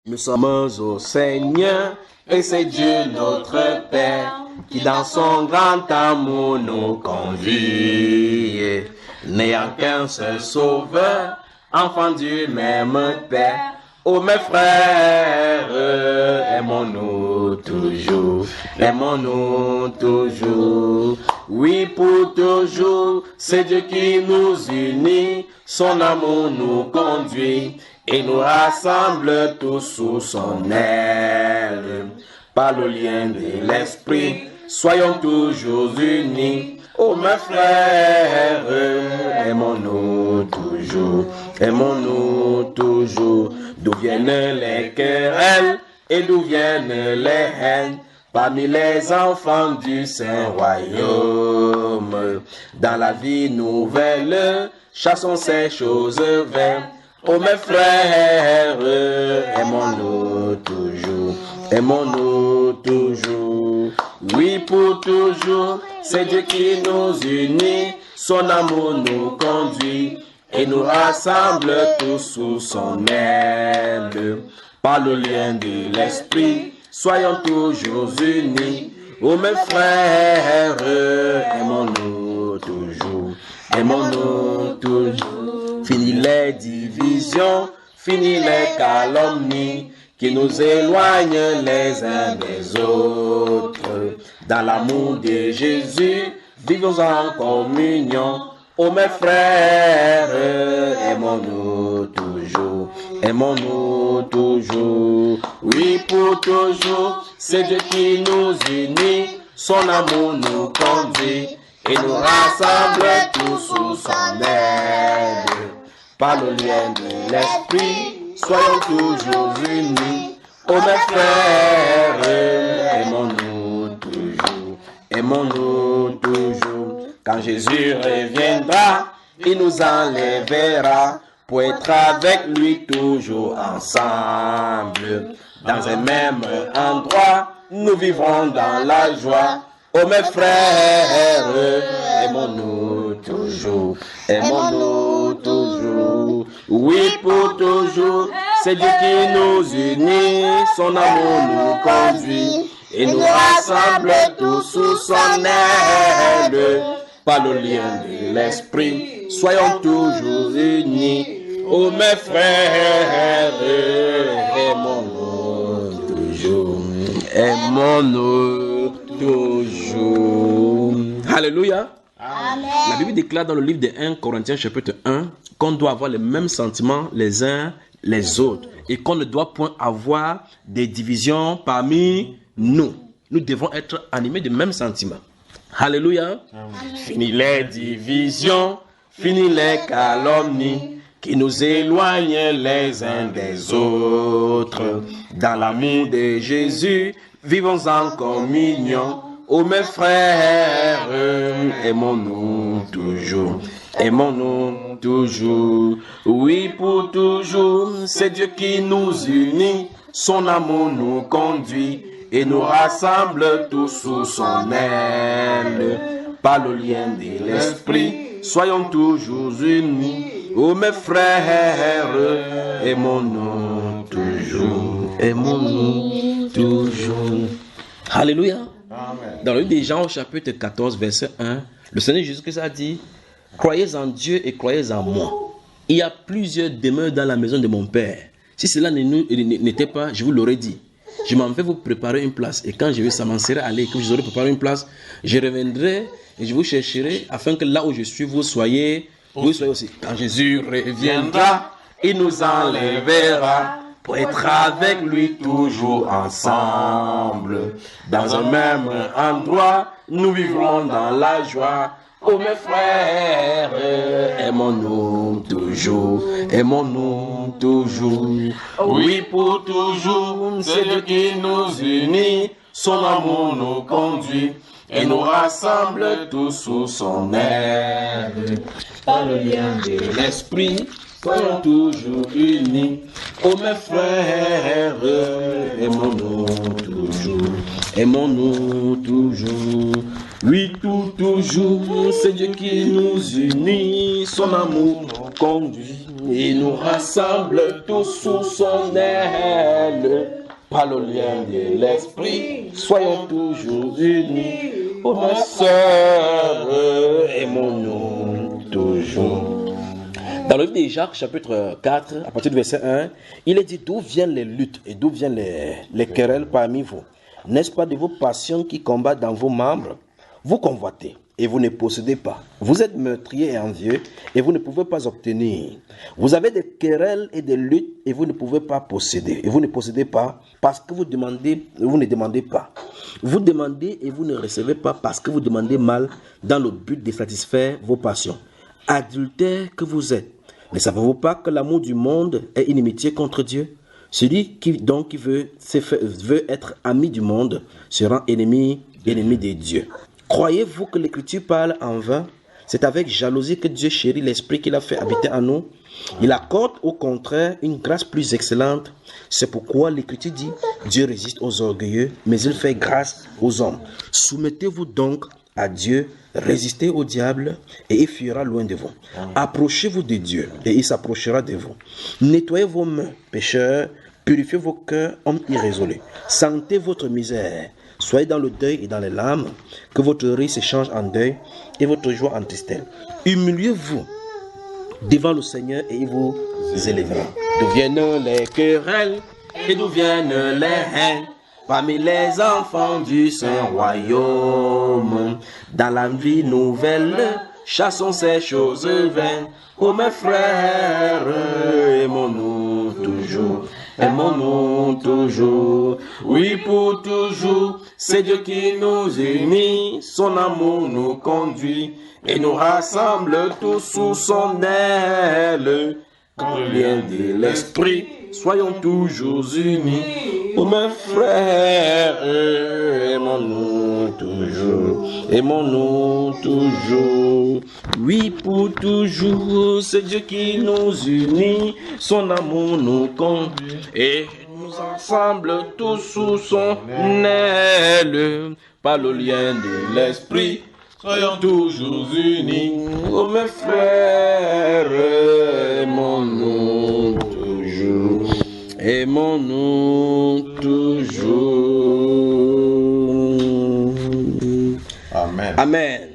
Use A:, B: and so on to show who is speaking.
A: Nous sommes au Seigneur et c'est Dieu notre Père qui dans son grand amour nous conduit. N'ayant qu'un seul sauveur, enfant du même Père, ô mes frères, aimons-nous toujours, oui pour toujours, c'est Dieu qui nous unit, son amour nous conduit et nous rassemble tous sous son aile. Par le lien de l'esprit, soyons toujours unis, ô mes frères, aimons-nous toujours, d'où viennent les querelles et d'où viennent les haines, parmi les enfants du Saint-Royaume. Dans la vie nouvelle, chassons ces choses vaines, ô mes frères, aimons-nous toujours, oui pour toujours, c'est Dieu qui nous unit, son amour nous conduit et nous rassemble tous sous son aile. Par le lien de l'esprit, soyons toujours unis, ô mes frères, aimons-nous toujours, fini les divisions, fini les calomnies, qui nous éloignent les uns des autres. Dans l'amour de Jésus, vivons en communion. Ô mes frères, aimons-nous toujours, oui pour toujours, c'est Dieu qui nous unit, son amour nous conduit et nous rassemble tous sous son aile. Par le lien de l'esprit, soyons toujours unis, ô mes frères, aimons-nous toujours. Quand Jésus reviendra, il nous enlèvera pour être avec lui toujours ensemble. Dans un même endroit, nous vivrons dans la joie. Ô mes frères, aimons-nous toujours, oui pour toujours, c'est Dieu qui nous unit, son amour nous conduit et nous rassemble tous sous son aile. Par le lien de l'esprit, soyons toujours unis, ô mes frères, aimons-nous toujours. Alléluia.
B: Amen.
A: La Bible déclare dans le livre de 1 Corinthiens chapitre 1 qu'on doit avoir les mêmes sentiments les uns les autres et qu'on ne doit point avoir des divisions parmi nous. Nous devons être animés des mêmes sentiments. Alléluia.
B: Amen.
A: Fini les divisions, fini les calomnies qui nous éloignent les uns des autres. Dans l'amour de Jésus, vivons en communion. Ô mes frères, aimons-nous toujours, oui pour toujours, c'est Dieu qui nous unit, son amour nous conduit et nous rassemble tous sous son aile. Par le lien de l'esprit, soyons toujours unis, ô mes frères, aimons-nous toujours. Alléluia.
C: Amen.
A: Dans le livre de Jean au chapitre 14, verset 1, le Seigneur Jésus-Christ a dit, croyez en Dieu et croyez en moi. Il y a plusieurs demeures dans la maison de mon Père. Si cela n'était pas, je vous l'aurais dit. Je m'en vais vous préparer une place. Et quand je vais s'avancer aller et que je vous aurai préparé une place, je reviendrai et je vous chercherai afin que là où je suis, vous soyez aussi. Quand Jésus reviendra, il nous enlèvera pour être avec lui toujours ensemble. Dans un même endroit, nous vivrons dans la joie. Ô mes frères, aimons-nous toujours, oui pour toujours, c'est Dieu qui nous unit, son amour nous conduit et nous rassemble tous sous son aile. Par le lien de l'esprit, soyons toujours unis, ô mes frères, aimons-nous toujours, Oui, toujours, c'est Dieu qui nous unit, son amour nous conduit et nous rassemble tous sous son aile. Par le lien de l'esprit, soyons toujours unis. Oh ma sœur, aimons-nous toujours. Dans le livre de Jacques, chapitre 4, à partir du verset 1, il est dit d'où viennent les luttes et d'où viennent les querelles parmi vous. N'est-ce pas de vos passions qui combattent dans vos membres? Vous convoitez et vous ne possédez pas. Vous êtes meurtriers et envieux et vous ne pouvez pas obtenir. Vous avez des querelles et des luttes et vous ne pouvez pas posséder. Et vous ne possédez pas parce que vous ne demandez pas. Vous demandez et vous ne recevez pas parce que vous demandez mal dans le but de satisfaire vos passions. Adultères que vous êtes, ne savez-vous pas que l'amour du monde est inimitié contre Dieu? Celui qui veut être ami du monde sera ennemi de Dieu. Croyez-vous que l'Écriture parle en vain? C'est avec jalousie que Dieu chérit l'Esprit qu'il a fait habiter en nous. Il accorde au contraire une grâce plus excellente. C'est pourquoi l'Écriture dit, Dieu résiste aux orgueilleux, mais il fait grâce aux hommes. Soumettez-vous donc à Dieu, résistez au diable et il fuira loin de vous. Approchez-vous de Dieu et il s'approchera de vous. Nettoyez vos mains, pécheurs, purifiez vos cœurs, hommes irrésolus. Sentez votre misère. Soyez dans le deuil et dans les larmes, que votre rire se change en deuil et votre joie en tristesse. Humiliez-vous devant le Seigneur et il vous élèvera. D'où viennent les querelles et d'où viennent les haines parmi les enfants du Saint-Royaume? Dans la vie nouvelle, chassons ces choses vaines. Oh mes frères, aimons-nous toujours. Aimons-nous toujours, oui pour toujours, c'est Dieu qui nous unit, son amour nous conduit et nous rassemble tous sous son aile. Quand le lien de l'esprit, soyons toujours unis, oh mes frères, aimons-nous toujours, oui pour toujours, c'est Dieu qui nous unit, son amour nous conduit et nous rassemble tous sous son aile. Par le lien de l'esprit, soyons toujours unis, oh mes frères, aimons-nous toujours, aimons-nous toujours.
B: Amen.
A: Amen.